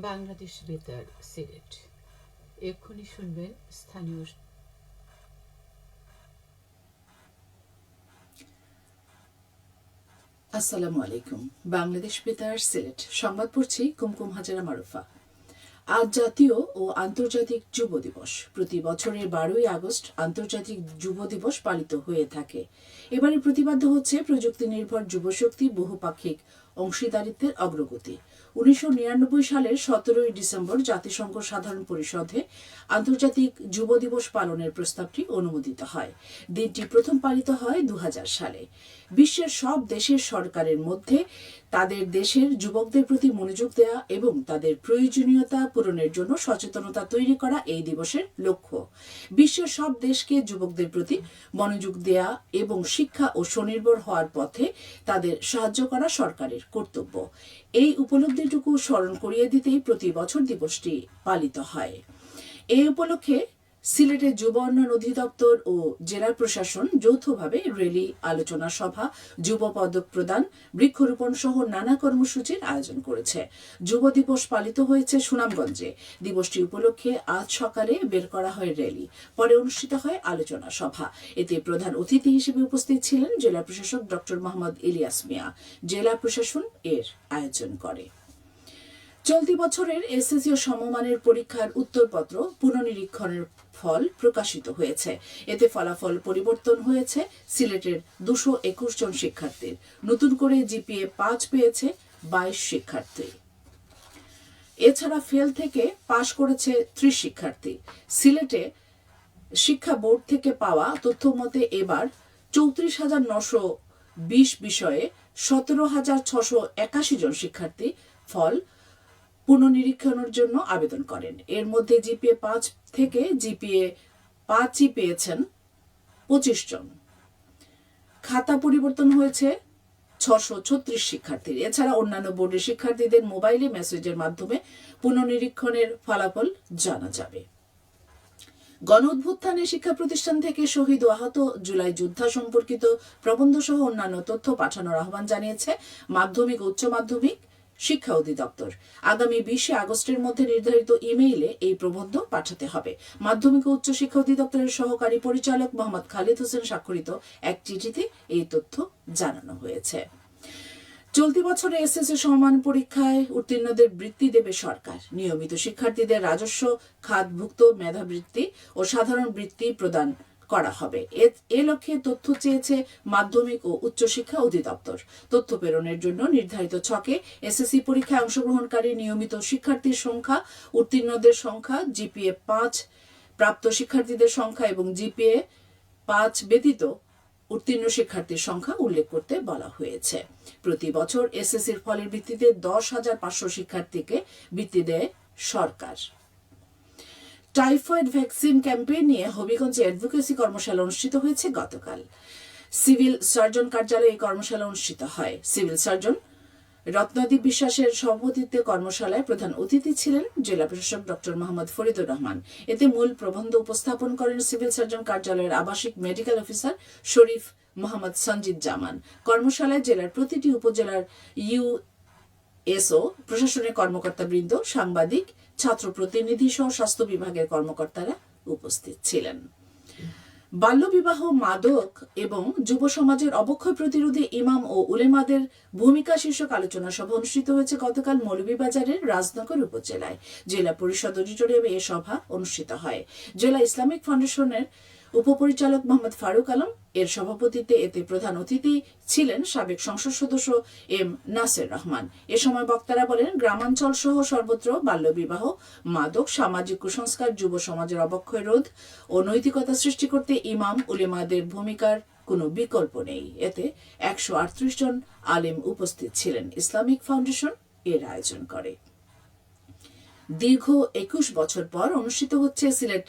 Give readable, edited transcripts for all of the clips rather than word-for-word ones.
বাংলাদেশ বেতার সিলেট। এক্ষুনি শুনবেন স্থানীয়। আসসালামু আলাইকুম। বাংলাদেশ বেতার সিলেট সংবাদ পড়ছি কুমকুম হাজারা মারুফা। আজ জাতীয় ও আন্তর্জাতিক যুব দিবস। প্রতি বছরের 12ই আগস্ট আন্তর্জাতিক যুব দিবস পালিত হয়ে থাকে। এবারে প্রতিপাদ্য হচ্ছে প্রযুক্তি নির্ভর যুবশক্তি বহুপাক্ষিক অংশীদারিত্বের অগ্রগতি। 1999 সালের 17ই ডিসেম্বর জাতিসংঘ সাধারণ পরিষদে আন্তর্জাতিক যুব দিবস পালনের প্রস্তাবটি অনুমোদিত হয়। দিনটি প্রথম পালিত হয় 2000 সালে। বিশ্বের সব দেশের সরকারের মধ্যে তাদের দেশের যুবকদের প্রতি মনোযোগ দেওয়া এবং তাদের প্রয়োজনীয়তা পূরণের জন্য সচেতনতা তৈরি করা এই দিবসের লক্ষ্য। বিশ্বের সব দেশকে যুবকদের প্রতি মনোযোগ দেওয়া এবং শিক্ষা ও স্বনির্ভর হওয়ার পথে তাদের সাহায্য করা সরকারের কর্তব্য। এই উপলব্ধিটুকু স্মরণ করিয়ে দিতেই প্রতি বছর দিবসটি পালিত হয়। এই উপলক্ষে সিলেটের যুব উন্নয়ন অধিদপ্তর ও জেলা প্রশাসন যৌথভাবে র্যালি, আলোচনা সভা, যুব পদক প্রদান, বৃক্ষরোপণ সহ নানা কর্মসূচির আয়োজন করেছে। যুব দিবস পালিত হয়েছে সুনামগঞ্জে। দিবসটি উপলক্ষে আজ সকালে বের করা হয় র্যালি, পরে অনুষ্ঠিত হয় আলোচনা সভা। এতে প্রধান অতিথি হিসেবে উপস্থিত ছিলেন জেলা প্রশাসক ডক্টর মোহাম্মদ ইলিয়াস মিয়া। জেলা প্রশাসন এর আয়োজন করে। চলতি বছরের এসএসসি ও সমমানের পরীক্ষার উত্তরপত্র পুনর্নিরীক্ষণের ফল প্রকাশিত হয়েছে। এতে ফলাফল পরিবর্তন হয়েছে সিলেটের 221 জন শিক্ষার্থীর। নতুন করে জিপিএ 5 পেয়েছে 22 শিক্ষার্থী। এছাড়া ফেল থেকে পাশ করেছে 30 শিক্ষার্থী। সিলেটে শিক্ষা বোর্ড থেকে পাওয়া তথ্য মতে এবার 34,920 বিষয়ে 17,681 জন শিক্ষার্থী ফল পুনর্নিরীক্ষণের জন্য আবেদন করেন। এর মধ্যে জিপিএ 5 থেকে জিপিএ 5ই পেয়েছেন 25 জন। খাতা পরিবর্তন হয়েছে 636 শিক্ষার্থীর। এছাড়া অন্যান্য বোর্ডের শিক্ষার্থীদের মোবাইলে মেসেজের মাধ্যমে পুনর্নিরীক্ষণের ফলাফল জানা যাবে। গণঅভ্যুত্থানে শিক্ষা প্রতিষ্ঠান থেকে শহীদ ও আহত জুলাই যোদ্ধা সম্পর্কিত প্রবন্ধ সহ অন্যান্য তথ্য পাঠানোর আহ্বান জানিয়েছে মাধ্যমিক ও উচ্চ মাধ্যমিক শিক্ষা অধিদপ্তর। আগামী 20 আগস্টের মধ্যে নির্ধারিত ইমেইলে এই প্রবন্ধ পাঠাতে হবে। মাধ্যমিক ও উচ্চ শিক্ষা অধিদপ্তরের সহকারী পরিচালক মোহাম্মদ খালিদ হোসেন স্বাক্ষরিত এক চিঠিতে এই তথ্য জানানো হয়েছে। চলতি বছরে এসএসসি সমমান পরীক্ষায় উত্তীর্ণদের বৃত্তি দেবে সরকার। নিয়মিত শিক্ষার্থীদের রাজস্ব খাতভুক্ত মেধাবৃত্তি ও সাধারণ বৃত্তি প্রদান করা হবে। এ লক্ষ্যে তথ্য চেয়েছে মাধ্যমিক ও উচ্চশিক্ষা অধিদপ্তর। তথ্য প্রেরণের জন্য নির্ধারিত ছকে এসএসসি পরীক্ষায় অংশগ্রহণকারী নিয়মিত শিক্ষার্থীর সংখ্যা, উত্তীর্ণদের সংখ্যা, জিপিএ 5 প্রাপ্ত শিক্ষার্থীদের সংখ্যা এবং জিপিএ 5 ব্যতীত উত্তীর্ণ শিক্ষার্থীর সংখ্যা উল্লেখ করতে বলা হয়েছে। প্রতি বছর এসএসসির ফলের ভিত্তিতে 10,500 শিক্ষার্থীকে বৃত্তি দেয় সরকার। টাইফয়েড ভ্যাকসিন ক্যাম্পেইন নিয়ে হবিগঞ্জে অ্যাডভোকেসি কর্মশালা অনুষ্ঠিত হয়েছে গতকাল। সিভিল সার্জন কার্যালয়ে এই কর্মশালা অনুষ্ঠিত হয়। সিভিল সার্জন রত্নদীপ বিশ্বাসের সভাপতিত্বে কর্মশালায় প্রধান অতিথি ছিলেন জেলা প্রশাসক ডক্টর মোহাম্মদ ফরিদুর রহমান। এতে মূল প্রবন্ধ উপস্থাপন করেন সিভিল সার্জন কার্যালয়ের আবাসিক মেডিকেল অফিসার শরীফ মোহাম্মদ সঞ্জিদ জামান। কর্মশালায় জেলার প্রতিটি উপজেলার ইউএসও, প্রশাসনের কর্মকর্তাবৃন্দ, সাংবাদিক, ছাত্র প্রতিনিধি সহ স্বাস্থ্য বিভাগের কর্মকর্তারা উপস্থিত ছিলেন। বাল্যবিবাহ, মাদক এবং যুব সমাজের অবক্ষয় প্রতিরোধে ইমাম ও উলেমাদের ভূমিকা শীর্ষক আলোচনা সভা অনুষ্ঠিত হয়েছে গতকাল মৌলভীবাজারের রাজনগর উপজেলায়। জেলা পরিষদ অডিটোরিয়ামে এ সভা অনুষ্ঠিত হয়। জেলা ইসলামিক ফাউন্ডেশনের উপপরিচালক মোহাম্মদ ফারুক আলম এর সভাপতিত্বে। এতে প্রধান অতিথি ছিলেন সাবেক সংসদ সদস্য এম নাসের রহমান। এ সময় বক্তারা বলেন, গ্রামাঞ্চল সহ সর্বত্র বাল্যবিবাহ, মাদক, সামাজিক কুসংস্কার, যুব সমাজের অবক্ষয় রোধ ও নৈতিকতা সৃষ্টি করতে ইমাম উলেমাদের ভূমিকার কোনো বিকল্প নেই। এতে 138 জন আলেম উপস্থিত ছিলেন। ইসলামিক ফাউন্ডেশন এর আয়োজন করে। দীর্ঘ 21 বছর পর অনুষ্ঠিত হচ্ছে সিলেট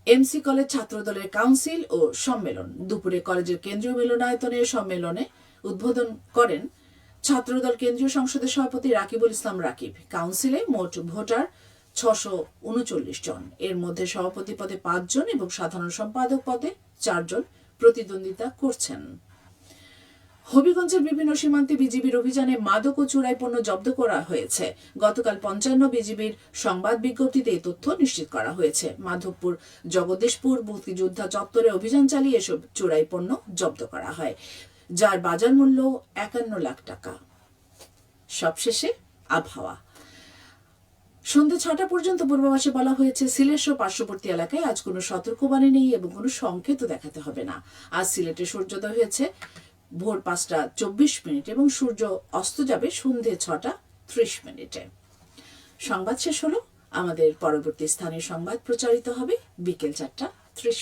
এমসি কলেজ ছাত্রদলের কাউন্সিল ও সম্মেলন। দুপুরে কলেজের কেন্দ্রীয় মিলনায়তনে সম্মেলনে উদ্বোধন করেন ছাত্রদল কেন্দ্রীয় সংসদের সভাপতি রাকিবুল ইসলাম রাকিব। কাউন্সিলে মোট ভোটার 639 জন। এর মধ্যে সভাপতি পদে 5 জন এবং সাধারণ সম্পাদক পদে 4 জন প্রতিদ্বন্দ্বিতা করছেন। হবিগঞ্জের বিভিন্ন সীমান্তে বিজিবির অভিযানে মাদক ও চোরাই পণ্য জব্দ করা হয়েছে। গতকাল ৫৫ বিজিবির সংবাদ বিজ্ঞপ্তিতে এই তথ্য নিশ্চিত করা হয়েছে। মাধবপুর, জগদীশপুর, মুক্তিযোদ্ধা চত্বরে অভিযান চালিয়ে এসব চোরাই পণ্য জব্দ করা হয়, যার বাজার মূল্য ৫১ লাখ টাকা। সবশেষে আবহাওয়া। সন্ধ্যে ৬টা পর্যন্ত পূর্বাভাসে বলা হয়েছে সিলেট সহ পার্শ্ববর্তী এলাকায় আজ কোনো সতর্কবাণী নেই এবং কোনো সংকেতও দেখাতে হবে না। আজ সিলেটে সূর্যোদয় হয়েছে ভোর ৫টা ২৪ এবং সূর্য অস্ত যাবে সন্ধ্যে ৬টা ৩০। সংবাদ শেষ হলো। আমাদের পরবর্তী স্থানীয় সংবাদ প্রচারিত হবে বিকেল ৪টা ৩০।